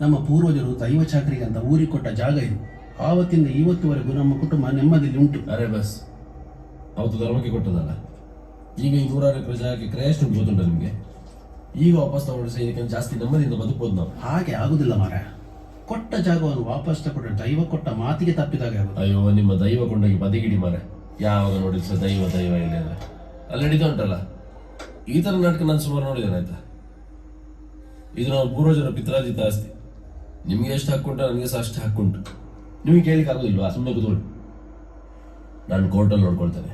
ನಮ್ಮ ಪೂರ್ವಜರು ದೈವ ಚಾಕರಿಗೆ ಅಂತ ಊರಿಗೆ ಕೊಟ್ಟ ಜಾಗ ಇದು. ಆವತ್ತಿಂದ ಇವತ್ತುವರೆಗೂ ನಮ್ಮ ಕುಟುಂಬ ನೆಮ್ಮದಿಯಲ್ಲಿ ಉಂಟು. ಅರೆ ಬಸ್, ಅವತ್ತು ಧರ್ಮಕ್ಕೆ ಕೊಟ್ಟದಲ್ಲ. ಈಗ ಈ 100 ಎಕರೆ ಜಾಗಕ್ಕೆ ಕ್ರಯ ಎಷ್ಟು ಉಂಟು ಗೊತ್ತುಂಟ ನಿಮಗೆ? ಈಗ ವಾಪಸ್ ತಗೊಂಡು ಇದಕ್ಕೆ ಜಾಸ್ತಿ ನೆಮ್ಮದಿಯಿಂದ ಬದುಕಬಹುದು ನಾವು. ಹಾಗೆ ಆಗುದಿಲ್ಲ ಮಾರ. ಕೊಟ್ಟ ಜಾಗವನ್ನು ವಾಪಸ್ ತಗೊಂಡ್ರೆ ದೈವ ಕೊಟ್ಟ ಮಾತಿಗೆ ತಪ್ಪಿದಾಗ ಆಗುದು. ಅಯ್ಯೋ, ನಿಮ್ಮ ದೈವ ಕೊಂಡೋಗಿ ಬದಿಗಿಡಿ ಮಾರ. ಯಾವಾಗ ನೋಡಿದ್ರು ಸಹ ದೈವ ದೈವ ಇಲ್ಲ ಅಂದ್ರೆ ಅಲ್ಲಿ ನಡೀತಾ ಉಂಟಲ್ಲ. ಈ ತರ ನಾಟಕ ನಾನು ಸುಮಾರು ನೋಡಿದ್ದೇನೆ ಆಯ್ತಾ. ಇದು ನಾವು ಪೂರ್ವಜರ ಪಿತ್ರಾಜಿತ ಆಸ್ತಿ. ನಿಮ್ಗೆ ಎಷ್ಟು ಹಾಕುಂಟು, ನನಗೆ ಸಹ ಅಷ್ಟು ಹಾಕುಂಟು. ನಿಮಗೆ ಕೇಳಿಕ್ಕೆ ಆಗುದಿಲ್ವಾ? ಸುಮ್ಮನೆ ಕೂತ್ಕೊಳ್ಳಿ, ನಾನು ಕೋರ್ಟಲ್ಲಿ ನೋಡ್ಕೊಳ್ತೇನೆ.